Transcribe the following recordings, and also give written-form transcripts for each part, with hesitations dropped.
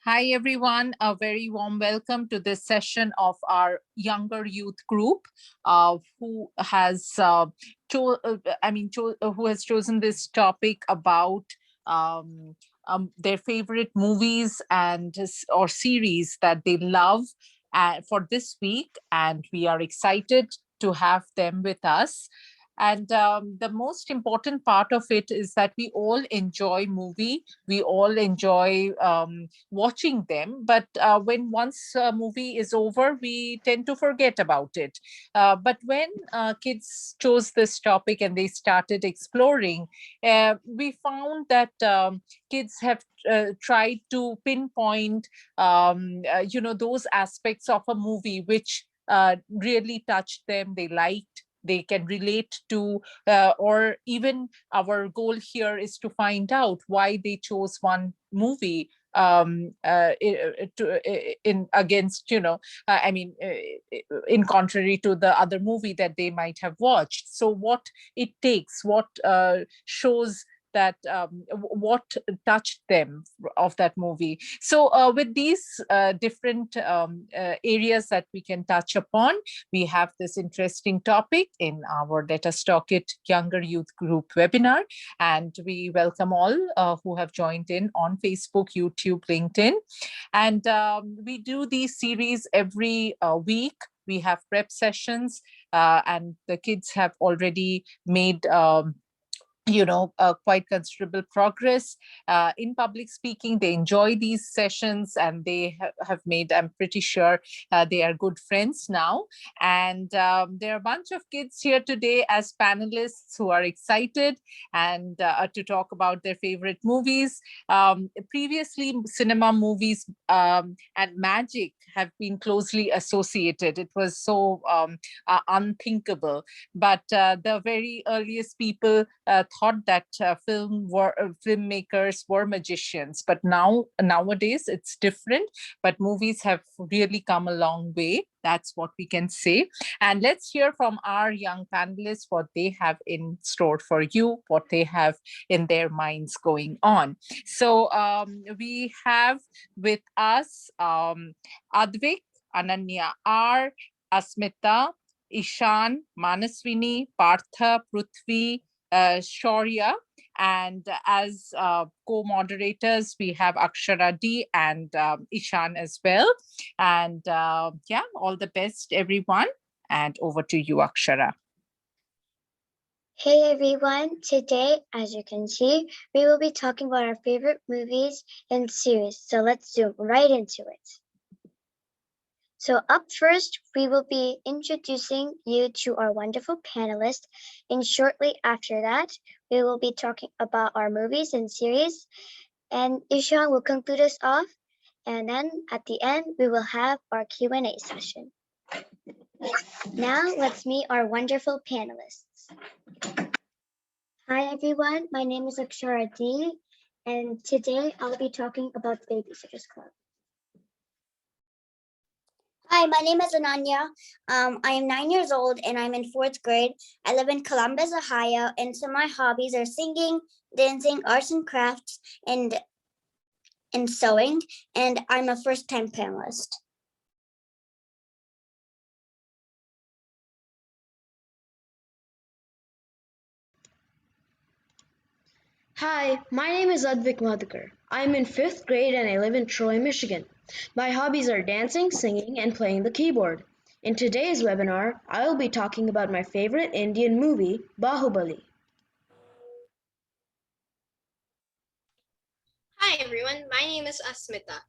Hi, everyone. A very warm welcome to this session of our younger youth group, who has who has chosen this topic about um, their favorite movies and or series that they love for this week, and we are excited to have them with us. And the most important part of it is that we all enjoy movie. We all enjoy watching them, but when once a movie is over, we tend to forget about it. But when kids chose this topic and they started exploring, we found that kids have tried to pinpoint those aspects of a movie which really touched them, they liked, they can relate to, or even our goal here is to find out why they chose one movie in against, in contrary to the other movie that they might have watched. So what it takes, what shows that what touched them of that movie. So with these different areas that we can touch upon, we have this interesting topic in our Let Us Talk It Younger Youth Group webinar. And we welcome all who have joined in on Facebook, YouTube, LinkedIn. And we do these series every week. We have prep sessions, and the kids have already made quite considerable progress in public speaking. They enjoy these sessions, and they have made, I'm pretty sure, they are good friends now. And there are a bunch of kids here today as panelists who are excited and to talk about their favorite movies. Previously, cinema, movies, and magic have been closely associated. It was so unthinkable, but the very earliest people thought that filmmakers were magicians. But nowadays it's different. But movies have really come a long way. That's what we can say. And let's hear from our young panelists what they have in store for you, what they have in their minds going on. So we have with us Advik, Ananya R, Asmita, Ishan, Manaswini, Partha, Prithvi, Shaurya. And as co-moderators, we have Akshara D and Ishan as well. And yeah, all the best, everyone. And over to you, Akshara. Hey everyone, today, as you can see, we will be talking about our favorite movies and series, so let's zoom right into it. So up first, we will be introducing you to our wonderful panelists, and shortly after that, we will be talking about our movies and series, and Ishan will conclude us off, and then at the end, we will have our Q&A session. Now, let's meet our wonderful panelists. Hi everyone, my name is Akshara D, and today I'll be talking about the Babysitters Club. Hi, my name is Ananya. I am 9 years old and I'm in fourth grade. I live in Columbus, Ohio, and some of my hobbies are singing, dancing, arts and crafts, and sewing, and I'm a first-time panelist. Hi, my name is Advik Madhukar. I'm in 5th grade and I live in Troy, Michigan. My hobbies are dancing, singing, and playing the keyboard. In today's webinar, I will be talking about my favorite Indian movie, Bahubali. Hi everyone, my name is Asmita.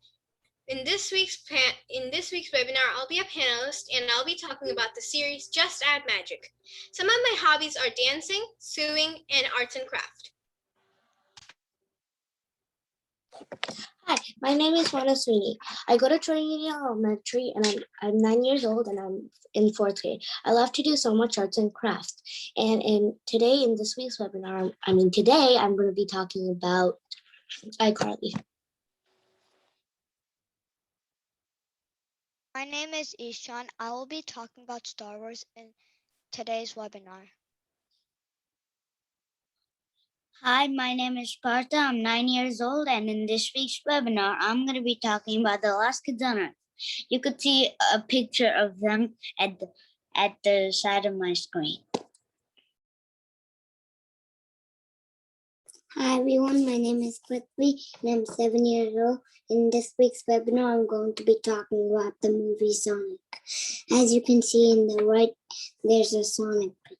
In this week's webinar, I'll be a panelist and I'll be talking about the series Just Add Magic. Some of my hobbies are dancing, sewing, and arts and craft. Hi, my name is Manaswini. I go to Trinity Elementary and I'm 9 years old and I'm in 4th grade. I love to do so much arts and crafts. And in this week's webinar, today I'm going to be talking about iCarly. My name is Ishan. I will be talking about Star Wars in today's webinar. Hi, my name is Partha. I'm 9 years old, and in this week's webinar, I'm going to be talking about the last kids on Earth. You could see a picture of them at the side of my screen. Hi everyone, my name is Prithvi and I'm 7 years old. In this week's webinar, I'm going to be talking about the movie Sonic. As you can see in the right, there's a Sonic picture.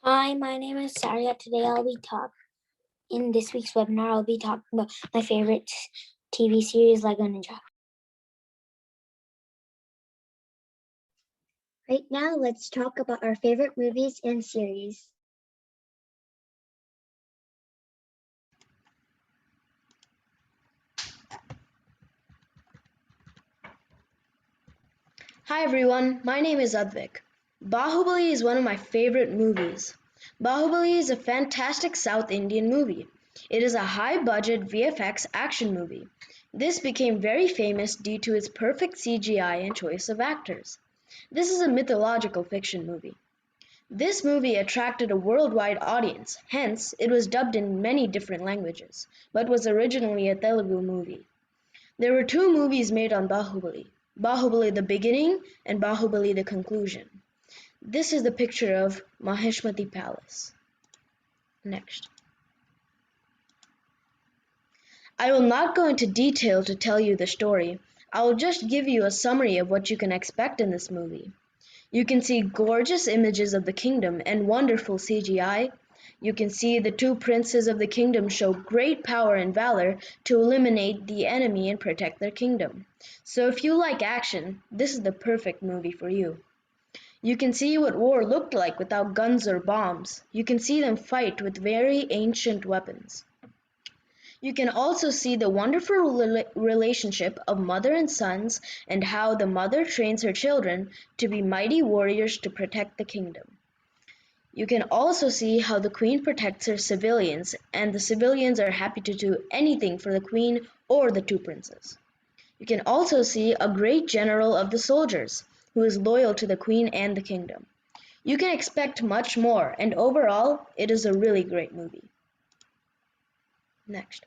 Hi, my name is Saria. Today in this week's webinar, I'll be talking about my favorite TV series, Lego Ninja. Right now, let's talk about our favorite movies and series. Hi everyone, my name is Advik. Bahubali is one of my favorite movies. Bahubali is a fantastic South Indian movie. It is a high-budget VFX action movie. This became very famous due to its perfect CGI and choice of actors. This is a mythological fiction movie. This movie attracted a worldwide audience, hence it was dubbed in many different languages, but was originally a Telugu movie. There were two movies made on Bahubali, Bahubali the Beginning and Bahubali the Conclusion. This is the picture of Maheshmati Palace. Next. I will not go into detail to tell you the story. I will just give you a summary of what you can expect in this movie. You can see gorgeous images of the kingdom and wonderful CGI. You can see the two princes of the kingdom show great power and valor to eliminate the enemy and protect their kingdom. So if you like action, this is the perfect movie for you. You can see what war looked like without guns or bombs. You can see them fight with very ancient weapons. You can also see the wonderful relationship of mother and sons and how the mother trains her children to be mighty warriors to protect the kingdom. You can also see how the queen protects her civilians, and the civilians are happy to do anything for the queen or the two princes. You can also see a great general of the soldiers, who is loyal to the queen and the kingdom. You can expect much more, and overall, it is a really great movie. Next.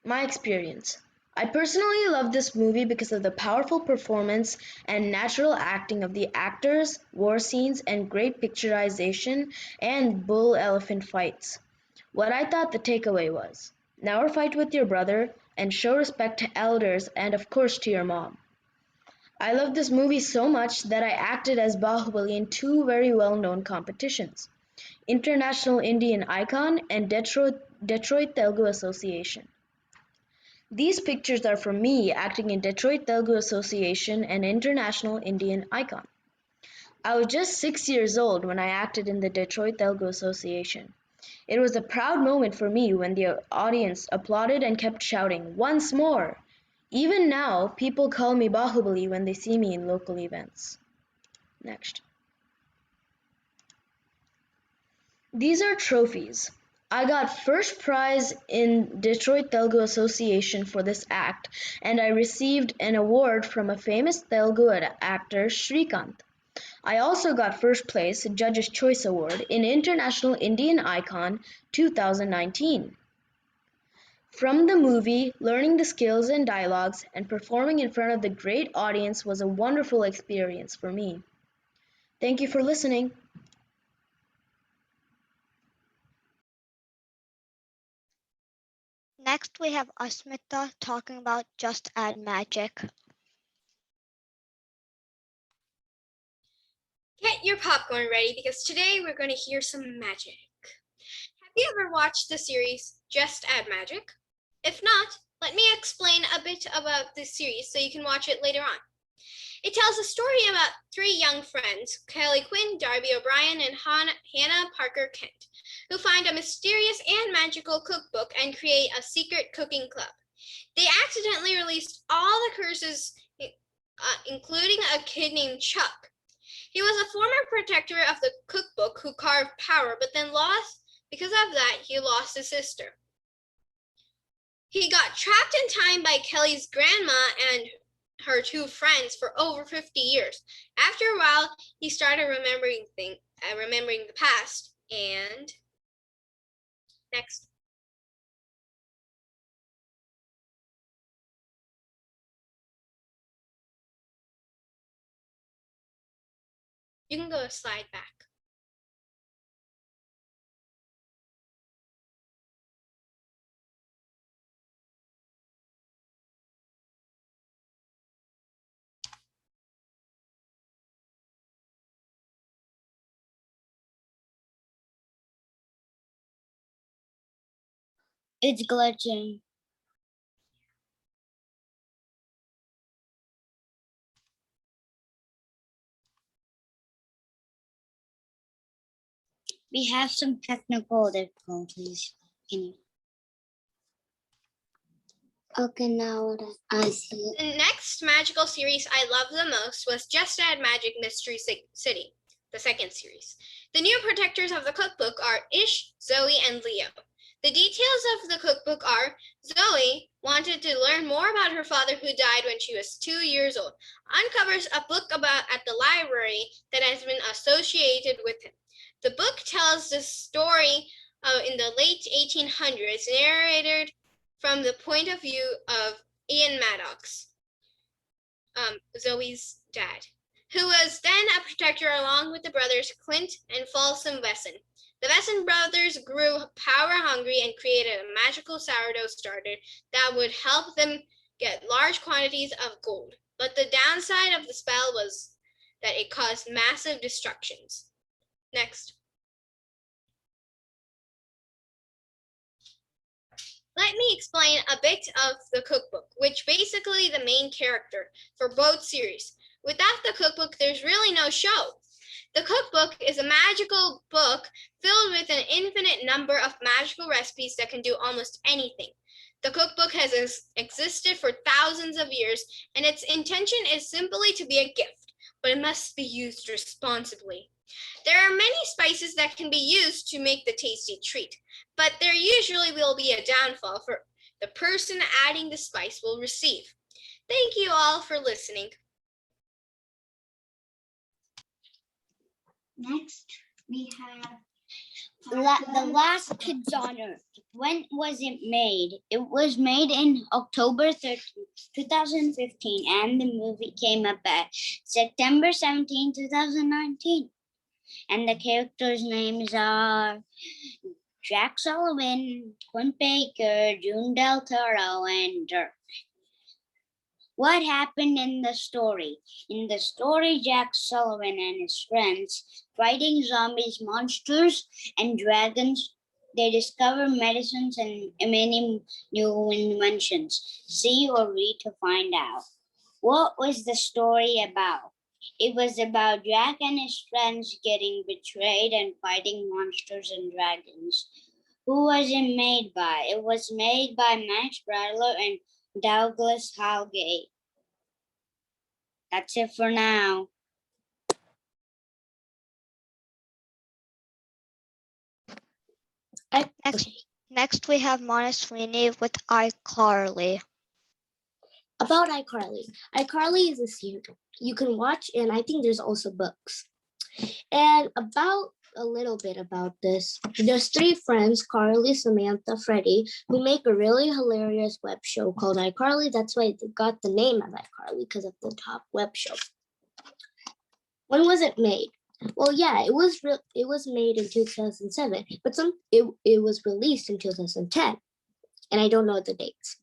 My experience. I personally love this movie because of the powerful performance and natural acting of the actors, war scenes, and great picturization and bull-elephant fights. What I thought the takeaway was, never fight with your brother and show respect to elders and of course to your mom. I love this movie so much that I acted as Bahubali in two very well-known competitions, International Indian Icon and Detroit Telugu Association. These pictures are from me acting in Detroit Telugu Association and International Indian Icon. I was just 6 years old when I acted in the Detroit Telugu Association. It was a proud moment for me when the audience applauded and kept shouting, "Once more!" Even now, people call me Bahubali when they see me in local events. Next. These are trophies. I got first prize in Detroit Telugu Association for this act, and I received an award from a famous Telugu actor, Srikanth. I also got first place Judge's Choice Award in International Indian Icon 2019. From the movie, learning the skills and dialogues and performing in front of the great audience was a wonderful experience for me. Thank you for listening. Next, we have Asmita talking about Just Add Magic. Get your popcorn ready because today we're going to hear some magic. Have you ever watched the series Just Add Magic? If not, let me explain a bit about this series so you can watch it later on. It tells a story about three young friends, Kelly Quinn, Darby O'Brien, and Hannah Parker Kent, who find a mysterious and magical cookbook and create a secret cooking club. They accidentally released all the curses, including a kid named Chuck. He was a former protector of the cookbook who carved power, but then because of that, he lost his sister. He got trapped in time by Kelly's grandma and her two friends for over 50 years. After a while, he started remembering the past. And next. You can go a slide back. It's glitching. We have some technical difficulties. Can you? Okay, now I see it. The next magical series I loved the most was Just Add Magic Mystery City, the second series. The new protectors of the cookbook are Ish, Zoe, and Leo. The details of the cookbook are Zoe wanted to learn more about her father who died when she was 2 years old, uncovers a book at the library that has been associated with him. The book tells the story in the late 1800s, narrated from the point of view of Ian Maddox, Zoe's dad, who was then a protector along with the brothers Clint and Folsom Wesson. The Wesson brothers grew power hungry and created a magical sourdough starter that would help them get large quantities of gold. But the downside of the spell was that it caused massive destructions. Next. Let me explain a bit of the cookbook, which basically the main character for both series. Without the cookbook, there's really no show. The cookbook is a magical book filled with an infinite number of magical recipes that can do almost anything. The cookbook has existed for thousands of years, and its intention is simply to be a gift, but it must be used responsibly. There are many spices that can be used to make the tasty treat, but there usually will be a downfall for the person adding the spice will receive. Thank you all for listening. Next, we have The Last Kids on Earth. When was it made? It was made in October 13, 2015, and the movie came up at September 17, 2019. And the characters' names are Jack Sullivan, Clint Baker, June Del Toro, and Dirk. What happened in the story? In the story, Jack Sullivan and his friends fighting zombies, monsters, and dragons. They discover medicines and many new inventions. See or read to find out. What was the story about? It was about Jack and his friends getting betrayed and fighting monsters and dragons. Who was it made by? It was made by Max Bradler and Douglas Howgate. That's it for now. Next, we have Mona Sweeney with iCarly. About iCarly. iCarly is a series you can watch, and I think there's also books. And about a little bit about this, there's three friends, Carly, Samantha, Freddie, who make a really hilarious web show called iCarly. That's why they got the name of iCarly, because of the top web show. When was it made? Well, yeah, it was made in 2007, but it was released in 2010, and I don't know the dates.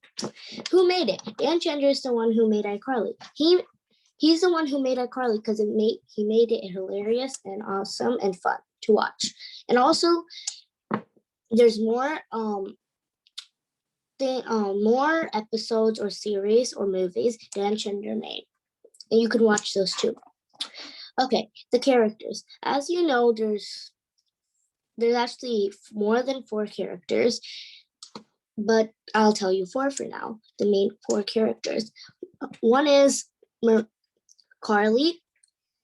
Who made it? Dan Chandler is the one who made iCarly. He's the one who made iCarly because he made it hilarious and awesome and fun to watch. And also, there's more more episodes or series or movies Dan Chandler made, and you can watch those too. Okay, the characters. As you know, there's actually more than 4 characters, but I'll tell you 4 for now. The main 4 characters. One is Carly,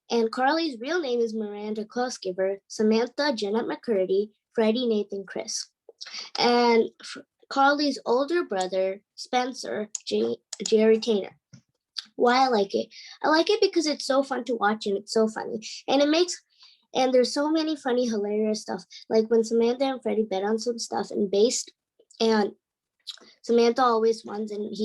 and Carly's real name is Miranda Closegiver, Samantha, Janet McCurdy, Freddie, Nathan, Chris. And Carly's older brother, Spencer, Jerry Tanner. Why I like it? I like it because it's so fun to watch and it's so funny. And there's so many funny, hilarious stuff. Like when Samantha and Freddie bet on some stuff and based, and Samantha always wins, and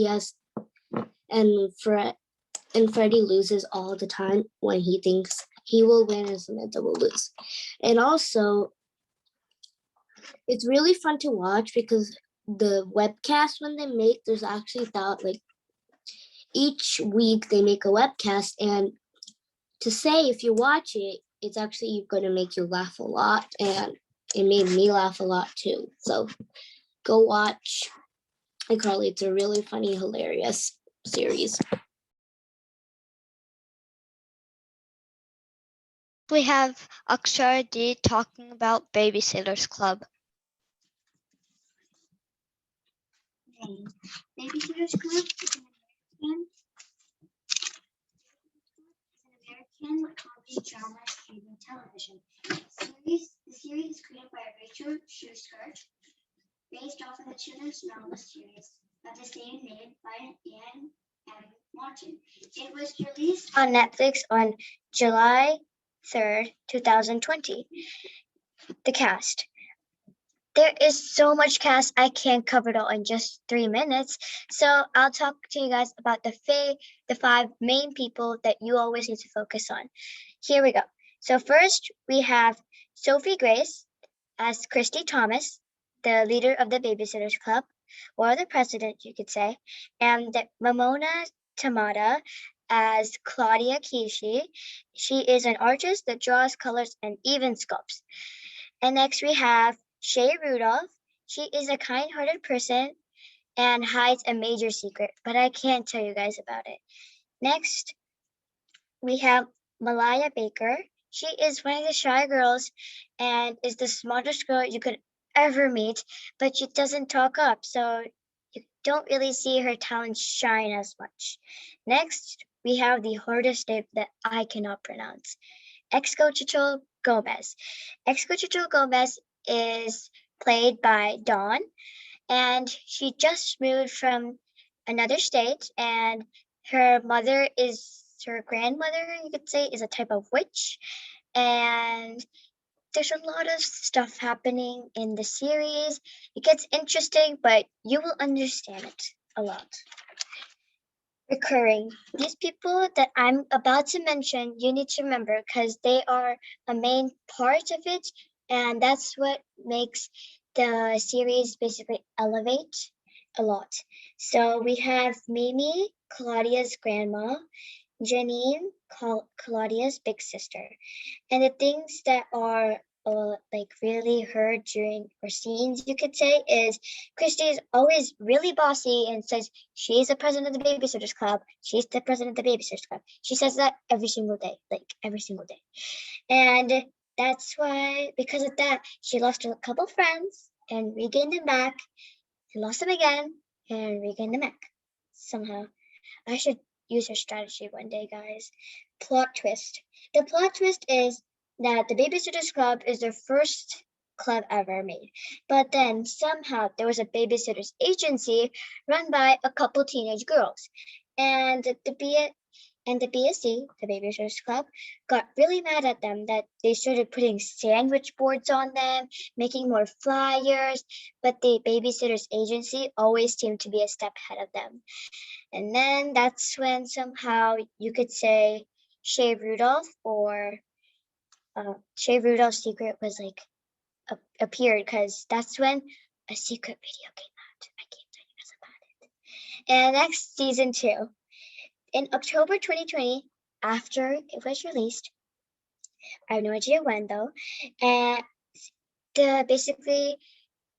Freddie loses all the time when he thinks he will win and Samantha will lose. And also, it's really fun to watch because the webcast when they make, there's actually like each week they make a webcast, and to say if you watch it, it's actually going to make you laugh a lot, and it made me laugh a lot too. So go watch iCarly. It's a really funny, hilarious series. We have Akshara D talking about Babysitter's Club. Babysitter's Club is an American comedy drama streaming television series. The series is created by Rachel Schuskert, based off of the children's novel series of the same name by Anne M. Martin. It was released on Netflix on July 3rd, 2020. The cast. There is so much cast, I can't cover it all in just 3 minutes. So I'll talk to you guys about the 5 main people that you always need to focus on. Here we go. So first we have Sophie Grace as Christy Thomas, the leader of the Babysitters Club, or the president, you could say, and Ramona Tamada as Claudia Kishi. She is an artist that draws, colors, and even sculpts. And next we have Shay Rudolph. She is a kind-hearted person and hides a major secret, but I can't tell you guys about it. Next, we have Malaya Baker. She is one of the shy girls and is the smartest girl you could ever meet, but she doesn't talk up, so you don't really see her talent shine as much. Next, we have the hardest name that I cannot pronounce, Excochichol Gomez. Excochichol Gomez is played by Dawn, and she just moved from another state, and her grandmother, you could say, is a type of witch, and there's a lot of stuff happening in the series. It gets interesting, but you will understand it a lot. Recurring. These people that I'm about to mention, you need to remember because they are a main part of it, and that's what makes the series basically elevate a lot. So we have Mimi, Claudia's grandma, Janine, Claudia's big sister. And the things that are like really heard during our scenes, you could say, is Christy is always really bossy and says she's the president of the Babysitters Club. She's the president of the Babysitters Club. She says that every single day, like every single day. And that's why, because of that, she lost a couple friends and regained them back, and lost them again and regained them back somehow. I should use her strategy one day, guys. Plot twist. The plot twist is that the Babysitters Club is their first club ever made. But then somehow there was a babysitters agency run by a couple teenage girls. And the BSC, the Babysitters Club, got really mad at them that they started putting sandwich boards on them, making more flyers, but the Babysitters Agency always seemed to be a step ahead of them. And then that's when somehow you could say Shay Rudolph or Shay Rudolph's secret was like appeared, because that's when a secret video came out. I can't tell you guys about it. And next, season 2. In October 2020, after it was released, I have no idea when though, and basically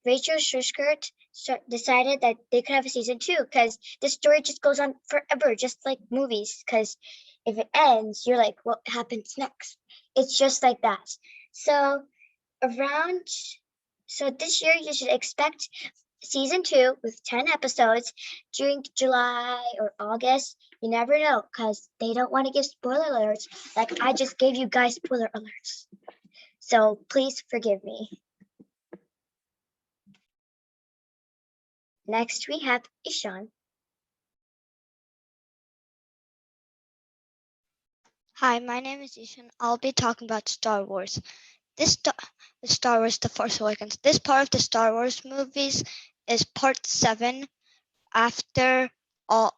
Rachel Schuskert decided that they could have a season 2 because the story just goes on forever, just like movies, because if it ends, you're like, what happens next? It's just like that. So this year you should expect season 2 with 10 episodes during July or August. You never know, because they don't want to give spoiler alerts like I just gave you guys spoiler alerts. So please forgive me. Next, we have Ishan. Hi, my name is Ishan. I'll be talking about Star Wars. Star Wars: The Force Awakens. This part of the Star Wars movies is part 7 after the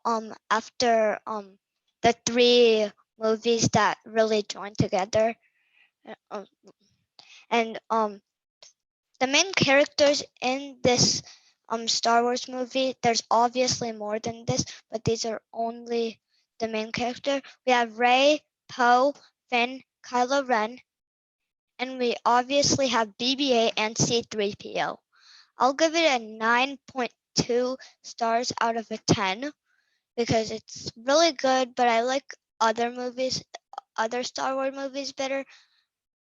3 movies that really joined together. And the main characters in this Star Wars movie, there's obviously more than this, but these are only the main character. We have Rey, Poe, Finn, Kylo Ren, and we obviously have BB-8 and C-3PO. I'll give it a 9.2 stars out of a 10 because it's really good, but I like other Star Wars movies better.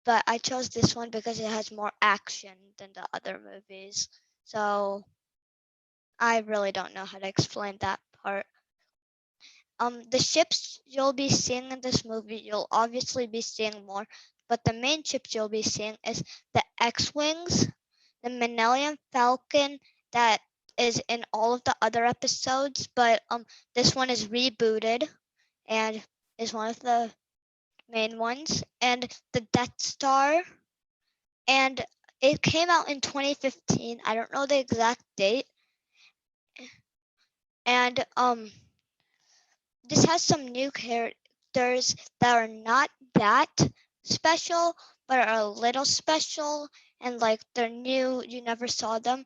But I chose this one because it has more action than the other movies. So I really don't know how to explain that part. The ships you'll be seeing in this movie, you'll obviously be seeing more, but the main ships you'll be seeing is the X-Wings, the Millennium Falcon that is in all of the other episodes, but this one is rebooted and is one of the main ones, and the Death Star, and it came out in 2015. I don't know the exact date. And this has some new characters that are not that special, but are a little special, and like they're new, you never saw them.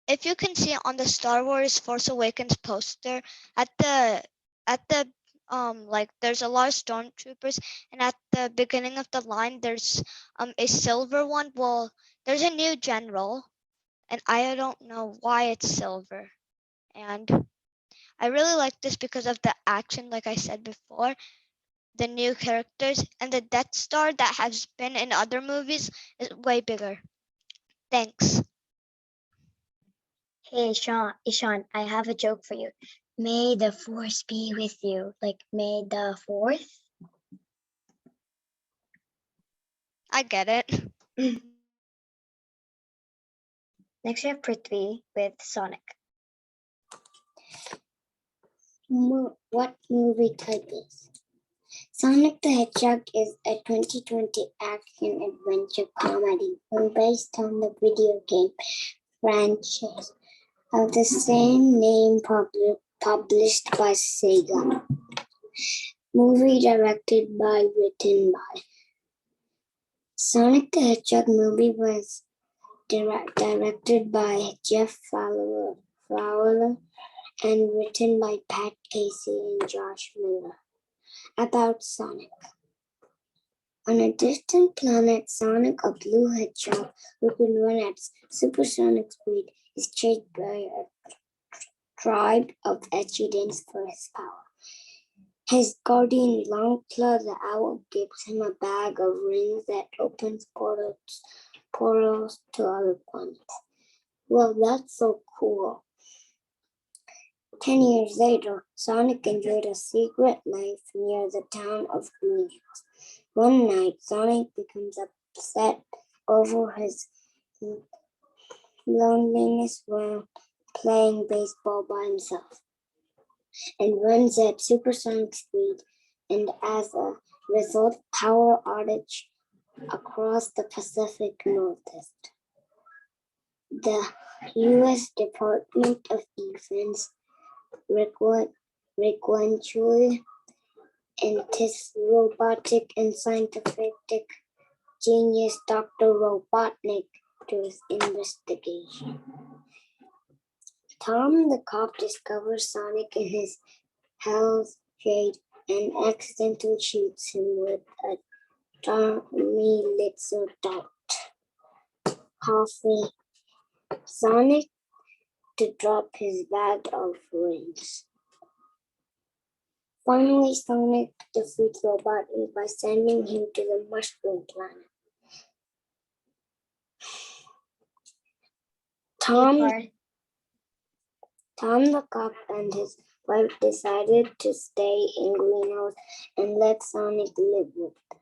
If you can see on the Star Wars Force Awakens poster, at the like there's a lot of stormtroopers, and at the beginning of the line there's a silver one. Well, there's a new general, and I don't know why it's silver. And I really like this because of the action, like I said before, the new characters, and the Death Star that has been in other movies is way bigger. Thanks. Hey, Ishan, I have a joke for you. May the force be with you. Like, may the fourth. I get it. Next, we have Prithvi with Sonic. What movie type is? Sonic the Hedgehog is a 2020 action adventure comedy film based on the video game franchise of the same name published by Sega. Movie written by. Sonic the Hedgehog movie was directed by Jeff Fowler and written by Pat Casey and Josh Miller. About Sonic. On a distant planet, Sonic, a blue hedgehog who can run at supersonic speed, is chased by a tribe of Echidens for his power. His guardian, Longclaw the Owl, gives him a bag of rings that opens portals to other planets. Well, that's so cool. 10 years later, Sonic enjoyed a secret life near the town of Green Hills. One night, Sonic becomes upset over his loneliness while playing baseball by himself and runs at supersonic speed, and as a result, power outage across the Pacific Northwest. The U.S. Department of Defense eventually enlists robotic and scientific genius Dr. Robotnik to his investigation. Tom the cop discovers Sonic in his Hell's Shade and accidentally shoots him with a Tommy Litzer dart. Halfway, Sonic to drop his bag of rings. Finally, Sonic defeats Robotnik by sending him to the Mushroom Planet. Tom the cop and his wife decided to stay in Greenhouse and let Sonic live with them.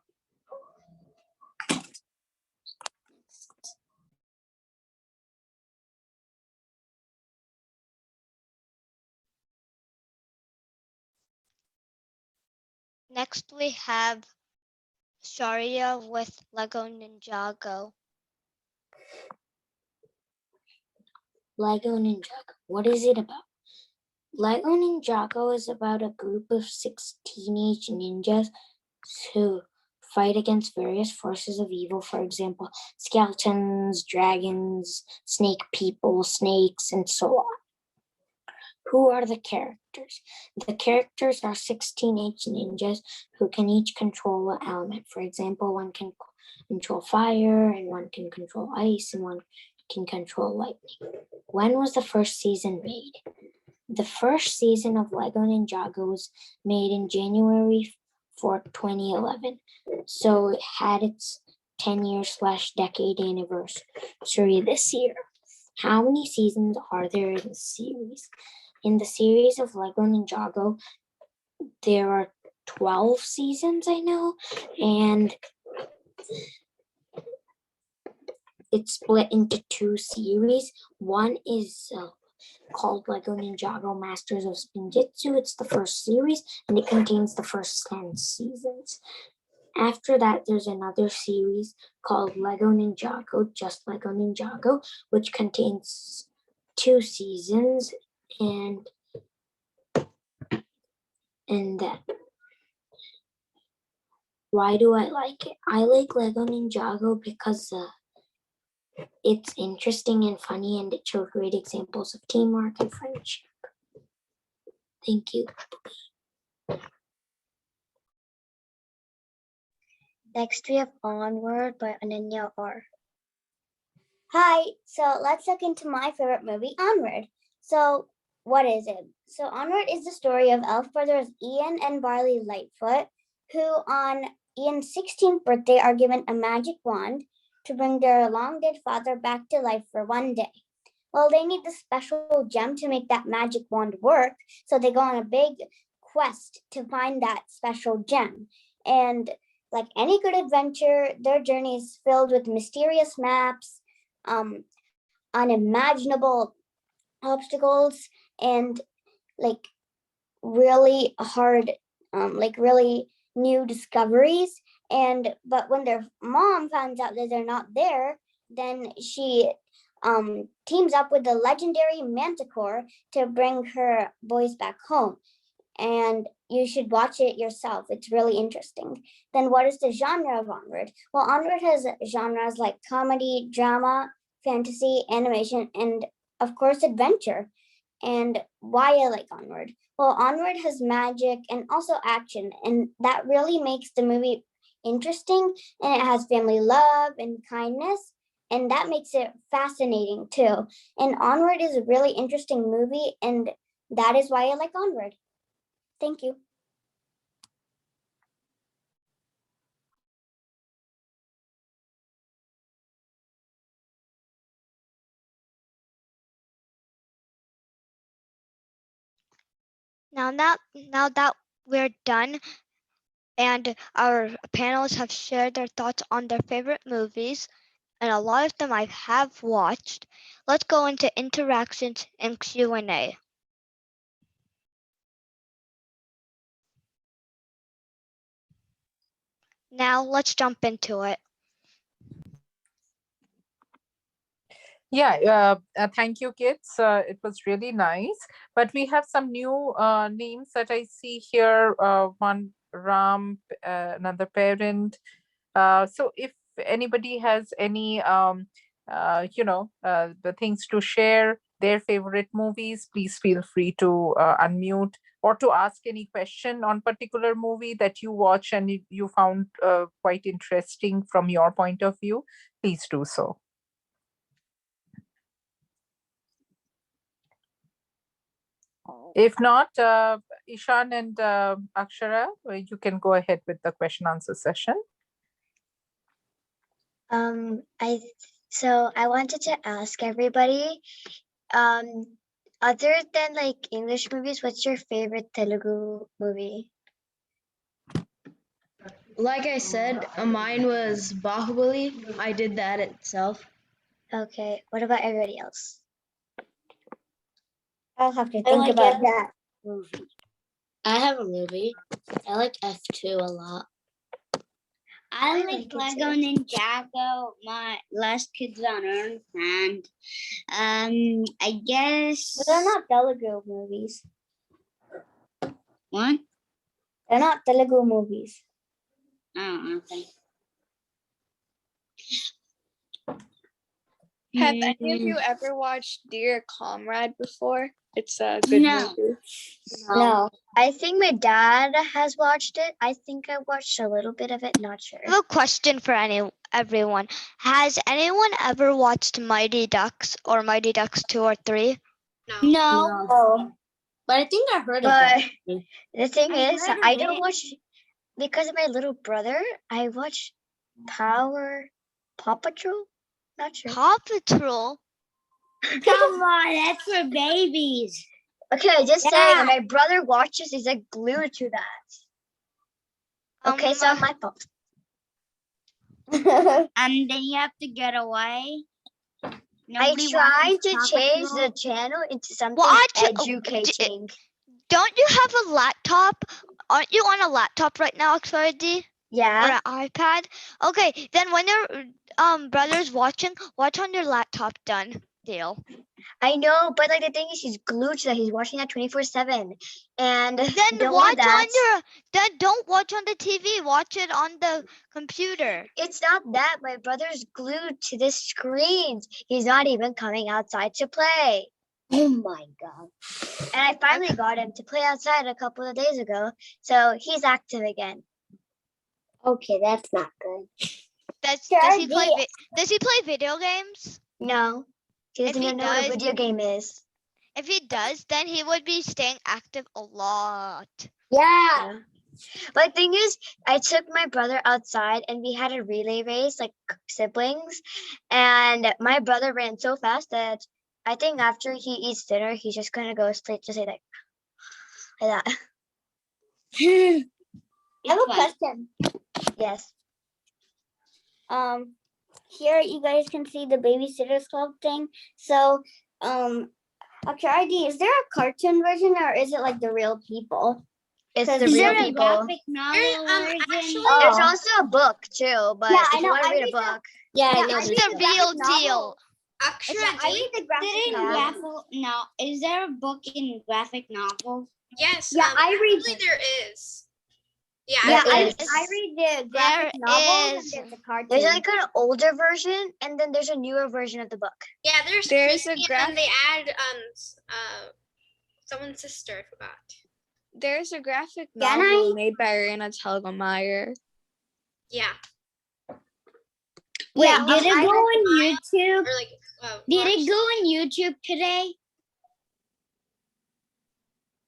Next, we have Sharia with Lego Ninjago. Lego Ninjago. What is it about? Lego Ninjago is about a group of 6 teenage ninjas who fight against various forces of evil. For example, skeletons, dragons, snake people, snakes, and so on. Who are the characters? The characters are 6 teenage ninjas who can each control an element. For example, one can control fire, and one can control ice, and one can control lightning. When was the first season made? The first season of Lego Ninjago was made in January 4th, 2011. So it had its 10-year/decade anniversary this year. How many seasons are there in the series? In the series of Lego Ninjago, there are 12 seasons, I know, and it's split into 2 series. One is called Lego Ninjago Masters of Spinjitzu. It's the first series, and it contains the first 10 seasons. After that, there's another series called Lego Ninjago, just Lego Ninjago, which contains 2 seasons, and that. Why do I like it? I like Lego Ninjago because it's interesting and funny, and it shows great examples of teamwork and friendship. Thank you. Next, we have Onward by Ananya R. Hi, so let's look into my favorite movie, Onward. So, what is it? So, Onward is the story of elf brothers Ian and Barley Lightfoot, who on Ian's 16th birthday are given a magic wand to bring their long dead father back to life for one day. Well, they need the special gem to make that magic wand work, so they go on a big quest to find that special gem. And like any good adventure, their journey is filled with mysterious maps, unimaginable obstacles, and like really hard, really new discoveries. But when their mom finds out that they're not there, then she teams up with the legendary Manticore to bring her boys back home. And you should watch it yourself. It's really interesting. Then what is the genre of Onward? Well, Onward has genres like comedy, drama, fantasy, animation, and of course, adventure. And why I like Onward? Well, Onward has magic and also action, and that really makes the movie interesting. And it has family love and kindness, and that makes it fascinating too. And Onward is a really interesting movie, and that is why I like Onward. Thank you. Now that we're done and our panelists have shared their thoughts on their favorite movies, and a lot of them I have watched, let's go into interactions and Q&A. Now let's jump into it. Yeah, thank you, kids. It was really nice. But we have some new names that I see here. One Ram, another parent. So if anybody has any, the things to share, their favorite movies, please feel free to unmute or to ask any question on particular movie that you watch and you found quite interesting from your point of view. Please do so. If not, Ishan and Akshara, you can go ahead with the question answer session. I wanted to ask everybody, other than like English movies, what's your favorite Telugu movie? Like I said, mine was Bahubali. I did that itself. Okay, what about everybody else? I'll have to I think like about it. that movie. I have a movie. I like F2 a lot. I I like like it Lego too. Ninjago, my Last Kids on Earth, and I guess But they're not Telugu movies. what? They're not Telugu movies. Oh, okay. Have any of you ever watched Dear Comrade before? It's a good No. movie. No. I think my dad has watched it. I think I watched a little bit of it, not sure. I have a question for everyone. Has anyone ever watched Mighty Ducks or Mighty Ducks 2 or 3? No. No. Oh. But I think I heard of But that. the thing I is, heard of I don't it. watch because of my little brother. I watch Paw Patrol. Not sure. Paw Patrol? Come on, that's for babies. Okay, just saying. Yeah. When my brother watches, he's like glued to that. Okay, so my fault. And then you have to get away. I Nobody tried watches to Paw change Patrol. the channel into something Watch- educating. Don't you have a laptop? Aren't you on a laptop right now, XYZ? Or Yeah, an iPad? Okay, then when your brother's watching, watch on your laptop then, Dale. I know, but like the thing is, he's glued to that. He's watching that 24/7, and Then don't watch want that. on your then don't watch on the TV, watch it on the computer. It's not that my brother's glued to the screens. He's not even coming outside to play. Oh my god. And I finally got him to play outside a couple of days ago, so he's active again. Okay, that's not good. Does he play video games? No, he If doesn't he even know what a does- video game is. If he does, then he would be staying active a lot. Yeah. But the thing is, I took my brother outside and we had a relay race like siblings, and my brother ran so fast that I think after he eats dinner, he's just gonna go straight to say like that. I have a Fun. question. Yes. Here you guys can see the Babysitters Club thing. So, okay, ID, is there a cartoon version or is it like the real people? It's Is the Is real there a people. graphic novel There- version? actually- There's Oh. also a book too, but Yeah, if I you know, want to I read a read the- book, Yeah, Yeah, I know. It's there's the a real graphic novel. deal. Actually, I read the graphic Didn't novel. Is there a book in graphic novel? yes. Yeah, I read actually the- there is. Yeah, Yeah, There I is. read the graphic There novel is. and there's a cartoon. there's like an older version and then there's a newer version of the book. yeah. There's There's a Christy, and then they add someone's sister. I forgot. There's a graphic Can novel I? made by Raina Telgemeier. Yeah, Wait, Yeah, did it I go read on YouTube? or like. Did it watch- go on YouTube today?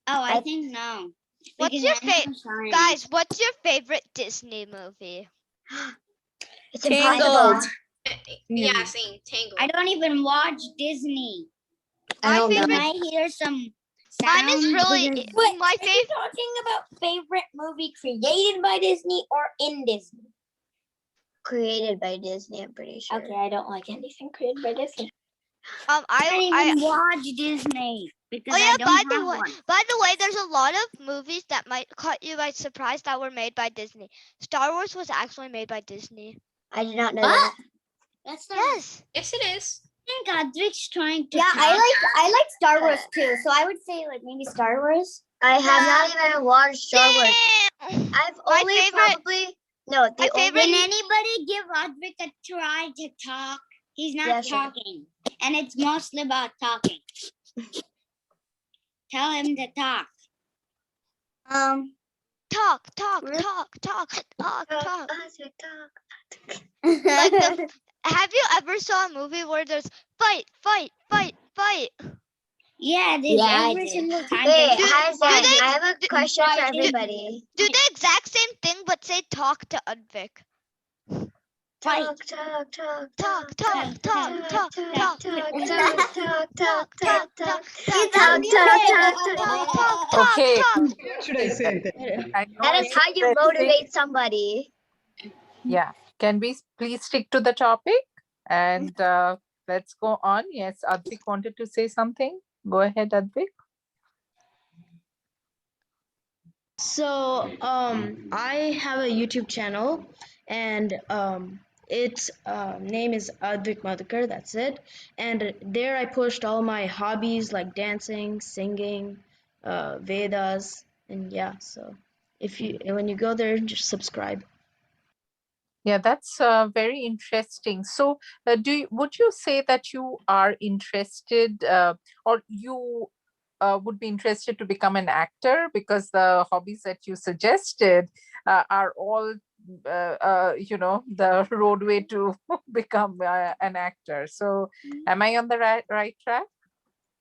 Oh, I I- think no. What's Because your I know science. Guys, what's your favorite Disney movie? It's Tangled. impossible. Yeah, No. same Tangled. I don't even watch Disney. I don't When know. I hear some Mine is sounds really because- my favorite. talking about favorite movie created by Disney or in Disney? Created by Disney, I'm pretty sure. Okay, I don't like anything created by Disney. I don't I even watch Disney because Oh yeah, I don't by the have way, one. there's a lot of movies that might caught you by surprise that were made by Disney. Star Wars was actually made by Disney. I did not know What? that. That's not. Yes. Yes, it is. I think Adric's trying to Yeah, talk. I like Star Wars too. So I would say like maybe Star Wars. I have not even watched Star Wars. Damn. I've My only favorite- probably no the my only favorite- Can anybody give Adric a try to talk? He's not Yeah, sure. talking. And it's mostly about talking. Tell him to talk. Talk, talk, Really? talk, talk, talk, talk. talk. Like the, have you ever saw a movie where there's fight, fight, fight, fight? Yeah, there's Yeah, I every did. single time. Wait, Do- hi do Zach, they- I have a do- question for Why did- everybody. Do the exact same thing but say talk to Udvik. Talk, talk, talk, Talk, talk, talk, talk, talk, talk. talk, talk, talk, talk, Talk, talk, talk, talk. talk, Talk, talk, talk, talk, talk, Okay. talk. Should I say that? I know That is it's how you interesting. motivate somebody. Yeah. Can we please stick to the topic? And let's go on. Yes, Advik wanted to say something. Go ahead, Advik. So, I have a YouTube channel, and its name is Advik Madhukar. That's it. And there I post all my hobbies like dancing, singing, Vedas, and yeah. So, if you when you go there, just subscribe. Yeah, that's very interesting. So, would you say that you are interested, or you would be interested to become an actor? Because the hobbies that you suggested are all, the roadway to become an actor. So, am I on the right track?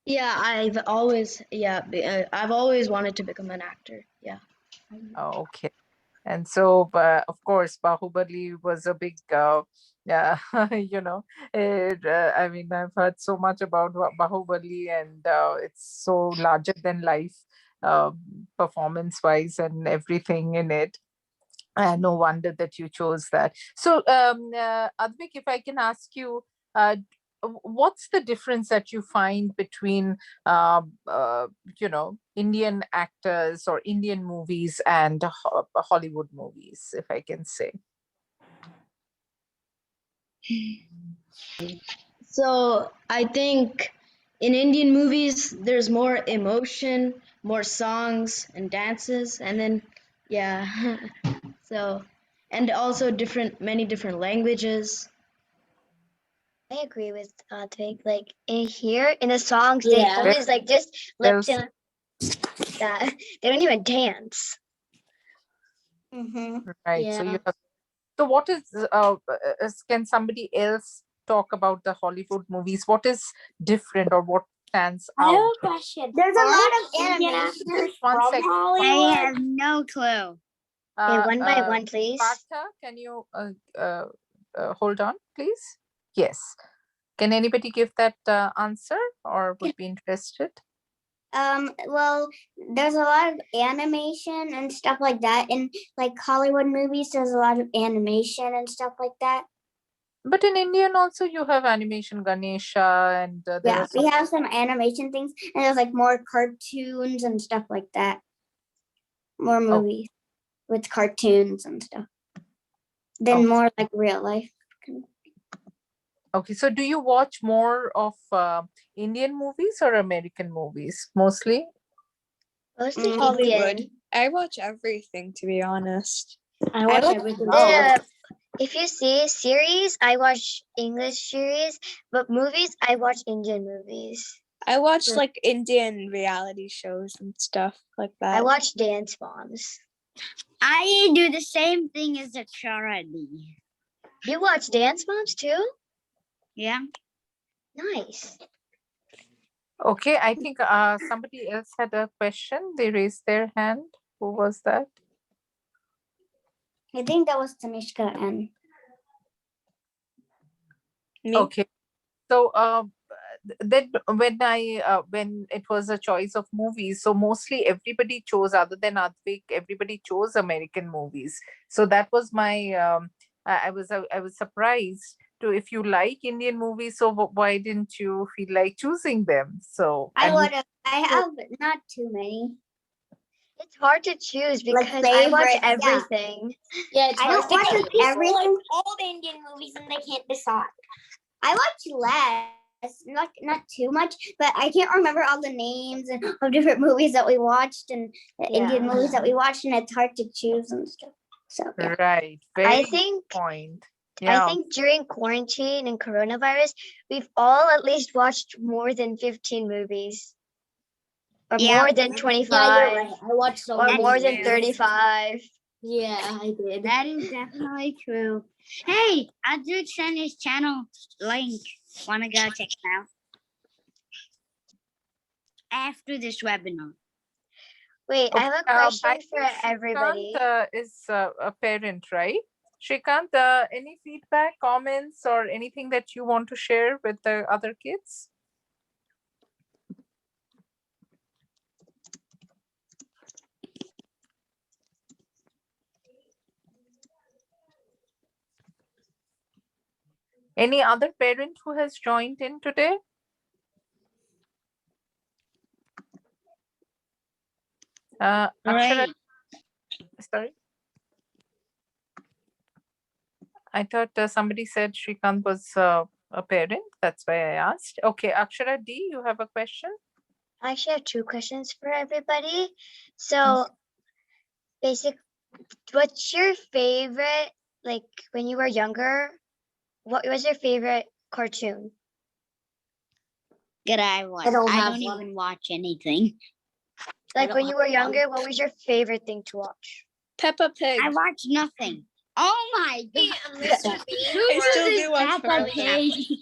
Yeah, I've always wanted to become an actor. Yeah. Oh, okay. And so, of course, Bahubali was a big, yeah, I mean, I've heard so much about Bahubali, and it's so larger than life, uh, performance wise and everything in it. No wonder that you chose that. So, Advik, if I can ask you, what's the difference that you find between, Indian actors or Indian movies and Hollywood movies, if I can say? So I think in Indian movies there's more emotion, more songs and dances, and then yeah, so and also many different languages. I agree with Twig. Like in here in the songs, they Yeah. always like just lip Well sync that. They don't even dance. Mm-hmm. Right. So Yeah. so what can somebody else talk about the Hollywood movies? What is different or what stands I have out? a question. There's a lot of animation One from second. I Hollywood. have no clue. Okay, Uh, one by uh, one, please. Partha, can you hold on, please? Yes. Can anybody give that answer or would be interested? Well, there's a lot of animation and stuff like that. In like Hollywood movies, there's a lot of animation and stuff like that. But in Indian also you have animation Ganesha and there Yeah, are some. we have some animation things, and there's like more cartoons and stuff like that. More movies with cartoons and stuff. Then Okay. more like real life. Okay, so do you watch more of Indian movies or American movies mostly? Mostly Hollywood. Indian. I watch everything, to be honest. I watch watch everything. If you see series, I watch English series, but movies, I watch Indian movies. I watch Sure. like Indian reality shows and stuff like that. I watch Dance Moms. I do the same thing as a charity. You watch Dance Moms too? Yeah. Nice. Okay, I think somebody else had a question. They raised their hand. Who was that? I think that was Tanishka and Me? Okay. So then when it was a choice of movies, so mostly everybody chose, other than Advik, everybody chose American movies. So that was my I was surprised to, if you like Indian movies, so why didn't you feel like choosing them? So I and you- would have. I have not too many. It's hard to choose Like because I watch favorites, yeah. everything. Yeah, it's I hard don't to watch choose everything. Like old Indian movies, and they can't decide. I watch less, not too much, but I can't remember all the names and of different movies that we watched and the Indian Yeah. movies that we watched, and it's hard to choose and stuff. So yeah. right, I very good think point. I Yeah. think during quarantine and coronavirus, we've all at least watched more than 15 movies. Or Yeah. more than 25. I watched so Or many more than movies. 35. Yeah, I did. That is definitely true. Hey, I did send his channel link. Wanna go check it out? After this webinar. Wait, I have a question I for think everybody. Shrikant is a parent, right? Shrikant, any feedback, comments, or anything that you want to share with the other kids? Any other parent who has joined in today? Akshara, Right. Sorry. I thought somebody said Shrikant was a parent. That's why I asked. Okay, Akshara D, you have a question? I actually have two questions for everybody. So what's your favorite, like when you were younger, what was your favorite cartoon? Good I watch. don't I have don't one. even watch anything. Like don't when you have were one. younger, what was your favorite thing to watch? Peppa Pig. I watch nothing. Oh my Be god. a Mr. Bean Who I still or do watch Peppa Peppa Charlie Pig? Chaplin.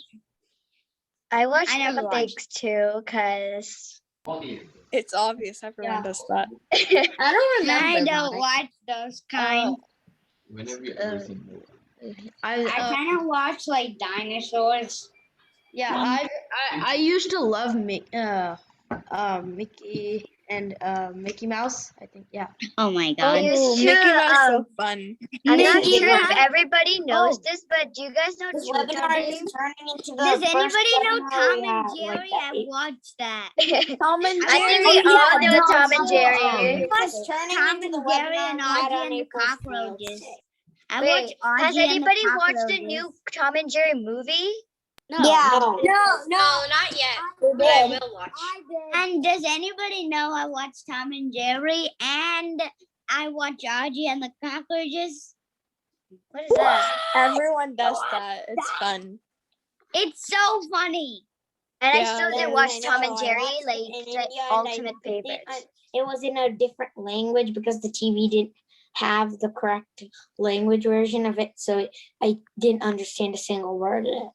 I watched I never Peppa watched. Pigs too, cause It's obvious everyone Yeah. does that. I don't remember. I don't mine. watch those kind. I I kind of watch like dinosaurs. I used to love Mickey and Mickey Mouse. I think Oh my Oh, god. used Oh, to, Mickey Mouse so fun. I'm not Mickey sure if Mouse. everybody knows Oh. this, but do you guys know This Chota webinar is Beam? turning into the Does first anybody know webinar Tom we and had, Jerry? like, I watched that. Tom and I think Jerry. we all know no, Tom and so, Jerry. This is turning Tom into and the Jerry webinar and we had Audie on and the April Fool's cockroaches. Day. I Wait, watch has Audie and the anybody watched the cockroaches. new Tom and Jerry movie? No, Yeah. no, No, not yet. We But I did. will watch. And does anybody know I watch Tom and Jerry and I watch Audie and the cockroaches? What is that? Everyone does that. It's fun. It's so funny. And I Yeah. still Yes, did watch I Tom know, and I Jerry, watched it like in the India, and ultimate I did- favorites. It was in a different language because the TV didn't have the correct language version of it, so I didn't understand a single word of it.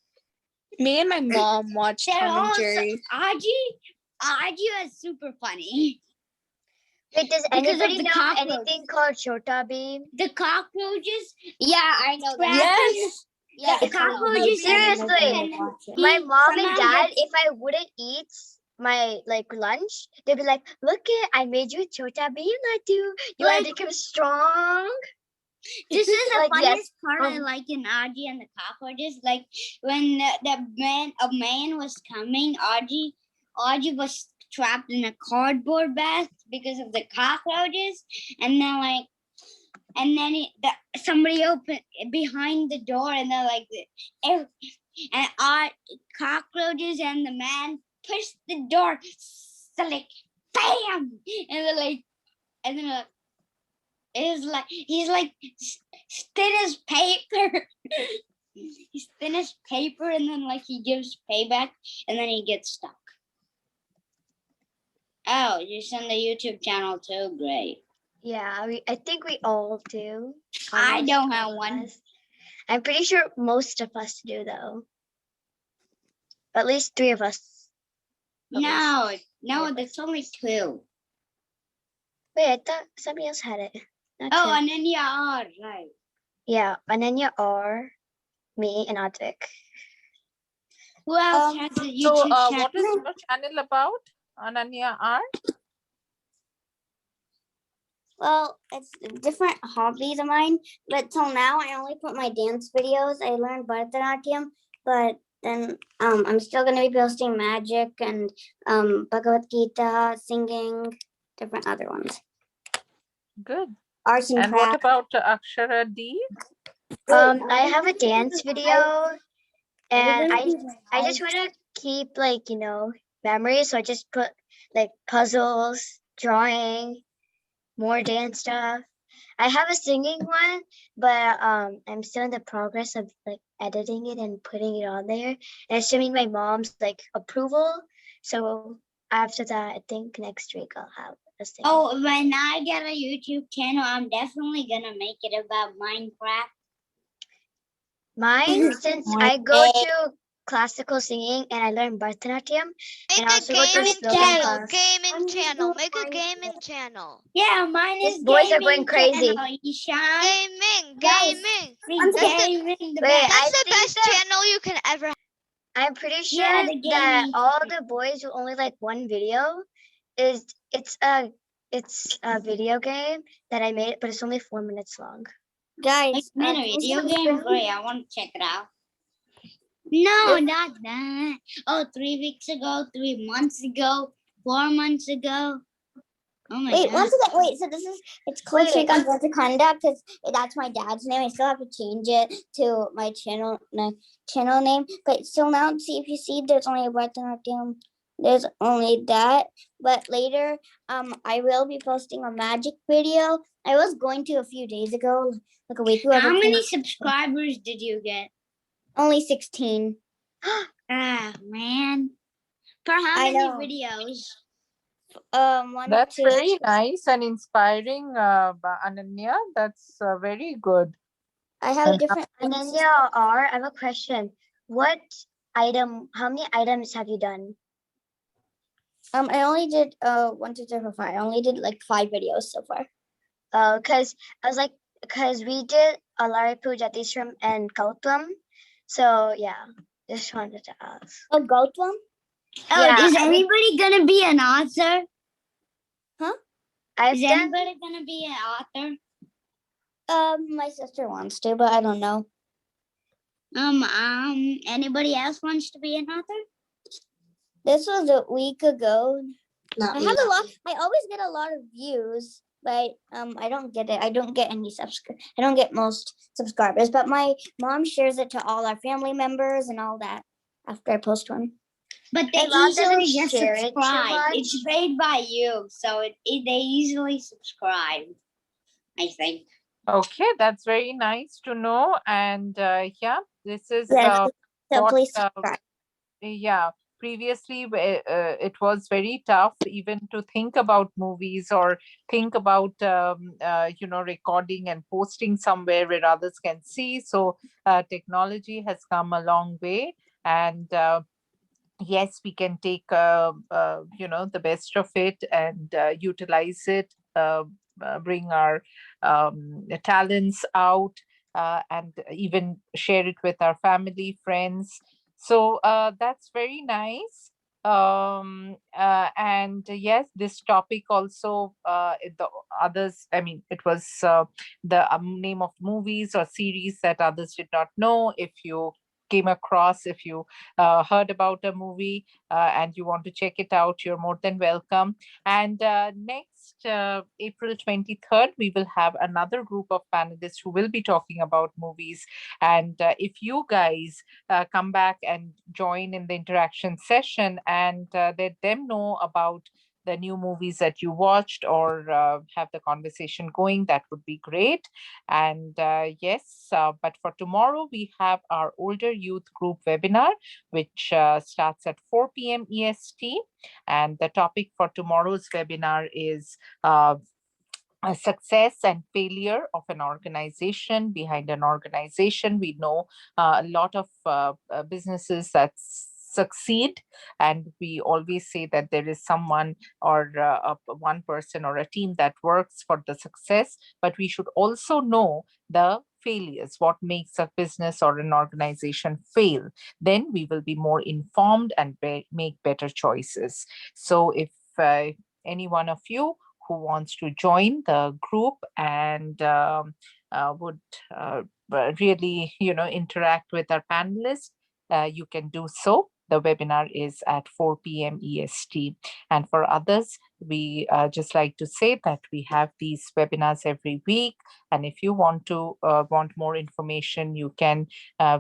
Me and my mom watched They're Tom and also Jerry. Audie is super funny. Wait, does Because of anybody the know cockroach. anything called Chota Beam? The cockroaches? Yeah, I know that. Yes. Yeah, The it's one of cockroaches. Seriously, watch it. My mom and somehow dad, gets- if I wouldn't eat my like lunch, they'd be like, "Look it, I made you Chota Beam, Latu. You want to become strong." This is the Like, yes. funniest part I like in Audie and the cockroaches. Like when a man was coming, Audie was trapped in a cardboard box because of the cockroaches, and then somebody opened behind the door, and they're like, and cockroaches and the man pushed the door, so like, bam, and they're like, and then like, he's like thin as paper. He's thin as paper, and then like he gives payback, and then he gets stuck. Oh, you send the YouTube channel too? Great. Yeah, I think we all do. I Almost don't have all of one. us. I'm pretty sure most of us do though. At least 3 of us. At No, least. no, Yeah. that's only 2. Wait, I thought somebody else had it. Not Oh, 2. and then you are right. Yeah, Ananya R, me, and Advik. Who else has a So, YouTube channel? what is your channel about, Ananya R? Well, it's different hobbies of mine, but till now I only put my dance videos. I learned Bharatanatyam, but then I'm still gonna be posting magic and Bhagavad Gita, singing, different other ones. Good. Arts and And what crafts. about Akshara D? I have a dance video, and I just want to keep like memories, so I just put like puzzles, drawing, more dance stuff. I have a singing one, but I'm still in the progress of like editing it and putting it on there, and assuming my mom's like approval. So after that, I think next week I'll have a singing. Oh, when I get a YouTube channel, I'm definitely gonna make it about Minecraft. Mine, since I go to classical singing and I learn Bharatanatyam, and I also go to slogan class. Gaming channel. Make a gaming channel. Yeah, mine is These boys are gaming going crazy. channel, Ishan. Gaming. It's gaming. Wait, That's I the think best that channel you can ever have. I'm pretty sure Yeah, the that gaming all channel. the boys who only like one video it's a video game that I made, but it's only 4 minutes long. Guys, It's been a can you video game. subscribe? Great, I want to check it out. No, not that. Oh, 3 weeks ago, 3 months ago, 4 months ago. Oh my Wait, god. once again, wait. So this is it's called Wait. Take on What to Conduct because that's my dad's name. I still have to change it to my channel name. But still now, see if you see, there's only a Bharatanatyam. There's only that. But later, I will be posting a magic video. I was going to a few days ago, like a week ago. How but many subscribers did you get? Only 16. Ah, man. For how I many know. videos? One, That's two. very nice and inspiring, Ananya. That's very good. I have And different. Ananya, I have a question. How many items have you done? I only did 1, 2, 3, 4, 5. I only did like 5 videos so far. Because I was like, because we did Alari Pujatisram and Kautam. So yeah, just wanted to ask. Oh, Gautam? Oh, Yeah, is I think- anybody gonna be an author? I've Is done. anybody gonna be an author? My sister wants to, but I don't know. Anybody else wants to be an author? This was a week ago. Not I me. have a lot. I always get a lot of views, but I don't get it. I don't get any I don't get most subscribers. But my mom shares it to all our family members and all that after I post one. But they My mom doesn't easily just share it too subscribe. It's much. made by you, so they easily subscribe, I think. okay, that's very nice to know. And yeah, this is Yes, so what, please subscribe. yeah, previously it was very tough even to think about movies or think about recording and posting somewhere where others can see. So technology has come a long way, and yes, we can take the best of it and utilize it, bring our talents out, and even share it with our family, friends. So that's very nice. And yes, this topic also, the others, I mean, it was the name of movies or series that others did not know. If you came across, if you heard about a movie and you want to check it out, you're more than welcome. And next April 23rd, we will have another group of panelists who will be talking about movies. And if you guys come back and join in the interaction session and let them know about the new movies that you watched or have the conversation going, that would be great. And yes, but for tomorrow, we have our older youth group webinar, which starts at 4 p.m. EST. And the topic for tomorrow's webinar is a success and failure of an organization. Behind an organization, we know a lot of businesses that succeed, and we always say that there is someone or one person or a team that works for the success, but we should also know the failures, what makes a business or an organization fail. Then we will be more informed and make better choices. So if any one of you who wants to join the group and would really, interact with our panelists, you can do so. The webinar is at 4 p.m. EST. And for others, we just like to say that we have these webinars every week. And if you want more information, you can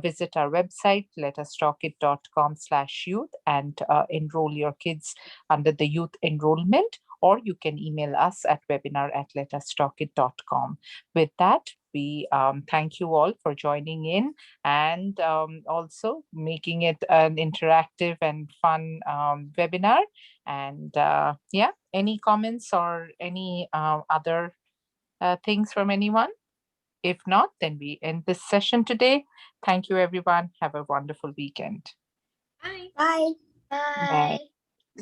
visit our website, letustalkit.com/youth, and enroll your kids under the youth enrollment, or you can email us at webinar@letustalkit.com. With that, we thank you all for joining in and also making it an interactive and fun webinar. And yeah, any comments or any other things from anyone? If not, then we end this session today. Thank you, everyone. Have a wonderful weekend. Bye. Bye. Bye.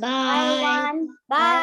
Bye. Everyone. Bye.